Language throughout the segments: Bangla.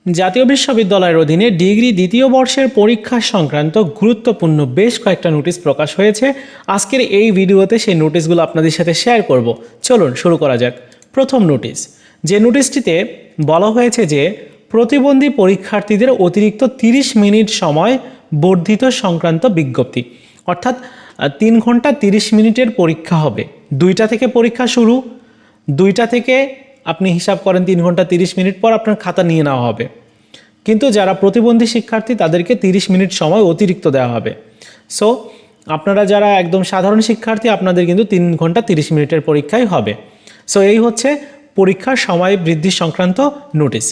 জাতীয় বিশ্ববিদ্যালয়ের অধীনে ডিগ্রি দ্বিতীয় বর্ষের পরীক্ষা সংক্রান্ত গুরুত্বপূর্ণ বেশ কয়েকটা নোটিশ প্রকাশ হয়েছে। আজকের এই ভিডিওতে সেই নোটিশগুলো আপনাদের সাথে শেয়ার করব। চলুন শুরু করা যাক। প্রথম নোটিশ, যে নোটিশটিতে বলা হয়েছে যে প্রতিবন্ধী পরীক্ষার্থীদের অতিরিক্ত 30 মিনিট সময় বর্ধিত সংক্রান্ত বিজ্ঞপ্তি, অর্থাৎ 3 ঘন্টা 30 মিনিটের পরীক্ষা হবে। 2টা থেকে পরীক্ষা শুরু, 2টা থেকে আপনি হিসাব করেন 3 ঘন্টা 30 মিনিট পর আপনার খাতা নিয়ে নেওয়া হবে। কিন্তু যারা প্রতিবন্ধী শিক্ষার্থী তাদেরকে 30 মিনিট সময় অতিরিক্ত দেওয়া হবে। সো আপনারা যারা একদম সাধারণ শিক্ষার্থী আপনাদের কিন্তু 3 ঘন্টা 30 মিনিটের পরীক্ষাই হবে। সো এই হচ্ছে পরীক্ষার সময় বৃদ্ধি সংক্রান্ত নোটিশ।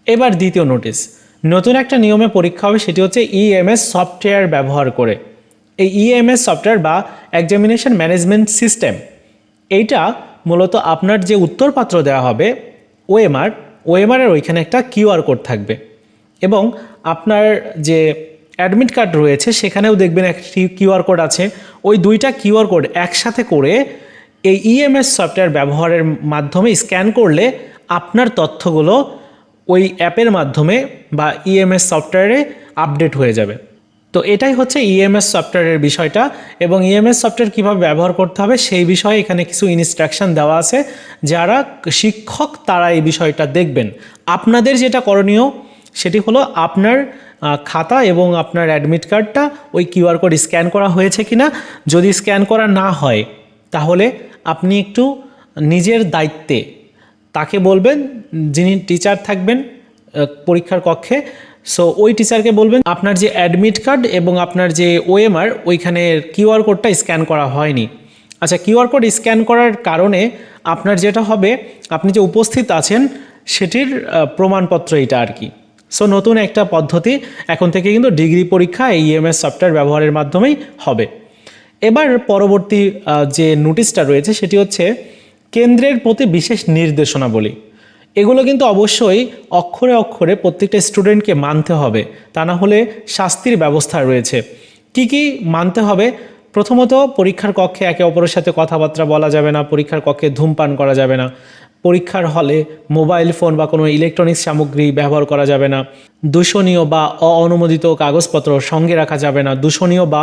এবার দ্বিতীয় নোটিশ, নতুন একটা নিয়মে পরীক্ষা হবে, সেটি হচ্ছে ইএমএস সফটওয়্যার ব্যবহার করে। এই ইএমএস সফটওয়্যার বা এক্সামিনেশন ম্যানেজমেন্ট সিস্টেম, এইটা মূলত আপনার যে উত্তরপত্র দেওয়া হবে ওএমআরের ওইখানে একটা কিউআর কোড থাকবে এবং আপনার যে অ্যাডমিট কার্ড রয়েছে সেখানেও দেখবেন একটি কিউআর কোড আছে। ওই 2টা কিউআর কোড একসাথে করে এই ইএমএস সফটওয়্যার ব্যবহারের মাধ্যমে স্ক্যান করলে আপনার তথ্যগুলো ওই অ্যাপের মাধ্যমে বা ইএমএস সফটওয়্যারে আপডেট হয়ে যাবে। তো এটাই হচ্ছে ইএমএস সফটওয়্যারের বিষয়টা, এবং ইএমএস সফটওয়্যার কীভাবে ব্যবহার করতে হবে সেই বিষয়ে এখানে কিছু ইনস্ট্রাকশন দেওয়া আছে। যারা শিক্ষক তারা এই বিষয়টা দেখবেন। আপনাদের যেটা করণীয় সেটি হলো আপনার খাতা এবং আপনার অ্যাডমিট কার্ডটা ওই কিউআর কোড স্ক্যান করা হয়েছে কিনা। যদি স্ক্যান করা না হয় তাহলে আপনি একটু নিজের দায়িত্বে তাকে বলবেন, যিনি টিচার থাকবেন পরীক্ষার কক্ষে। সো ওই টিচারকে বলবেন আপনার যে অ্যাডমিট কার্ড এবং আপনার যে ওএমআর ওইখানে কিউআর কোডটা স্ক্যান করা হয়নি। আচ্ছা, কিউআর কোড স্ক্যান করার কারণে আপনার যেটা হবে, আপনি যে উপস্থিত আছেন সেটির প্রমাণপত্র এটা আর কি। সো নতুন একটা পদ্ধতি এখন থেকে কিন্তু ডিগ্রি পরীক্ষা এই ইএমএস সফটওয়্যার ব্যবহারের মাধ্যমেই হবে। এবার পরবর্তী যে নোটিশটা রয়েছে সেটি হচ্ছে কেন্দ্রের প্রতি বিশেষ নির্দেশনাবলী। এগুলো কিন্তু অবশ্যই অক্ষরে অক্ষরে প্রত্যেকটা স্টুডেন্টকে মানতে হবে, তা না হলে শাস্তির ব্যবস্থা রয়েছে। কি কি মানতে হবে? প্রথমত, পরীক্ষার কক্ষে একে অপরের সাথে কথাবার্তা বলা যাবে না, পরীক্ষার কক্ষে ধূমপান করা যাবে না, পরীক্ষার হলে মোবাইল ফোন বা কোনো ইলেকট্রনিক্স সামগ্রী ব্যবহার করা যাবে না, দূষণীয় বা অনুমোদিত কাগজপত্র সঙ্গে রাখা যাবে না, দূষণীয় বা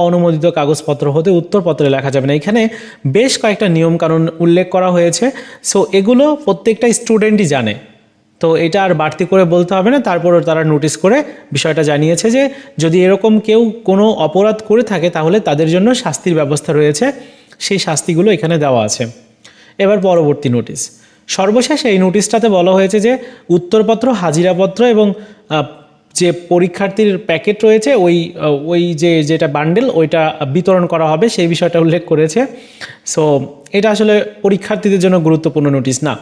অনুমোদিত কাগজপত্র হতে উত্তরপত্রে লেখা যাবে না। এখানে বেশ কয়েকটা নিয়মকানুন উল্লেখ করা হয়েছে। সো এগুলো প্রত্যেকটা স্টুডেন্টই জানে, তো এটা আর বাড়তি করে বলতে হবে না। তারপরও তারা নোটিশ করে বিষয়টা জানিয়েছে যে যদি এরকম কেউ কোনো অপরাধ করে থাকে তাহলে তাদের জন্য শাস্তির ব্যবস্থা রয়েছে, সেই শাস্তিগুলো এখানে দেওয়া আছে। এবার পরবর্তী নোটিশ, সর্বশেষ এই নোটিশটাতে বলা হয়েছে যে উত্তরপত্র, হাজিরাপত্র এবং যে পরীক্ষার্থীর প্যাকেট রয়েছে ওই যেটা বান্ডেল ওইটা বিতরণ করা হবে সেই বিষয়টা উল্লেখ করেছে। সো এটা আসলে পরীক্ষার্থীদের জন্য গুরুত্বপূর্ণ নোটিশ না।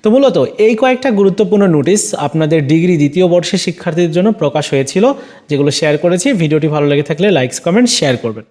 তো মূলত এই কয়েকটা গুরুত্বপূর্ণ নোটিশ আপনাদের ডিগ্রি দ্বিতীয় বর্ষের শিক্ষার্থীদের জন্য প্রকাশ হয়েছিল, যেগুলো শেয়ার করেছি। ভিডিওটি ভালো লেগে থাকলে লাইকস, কমেন্ট, শেয়ার করবেন।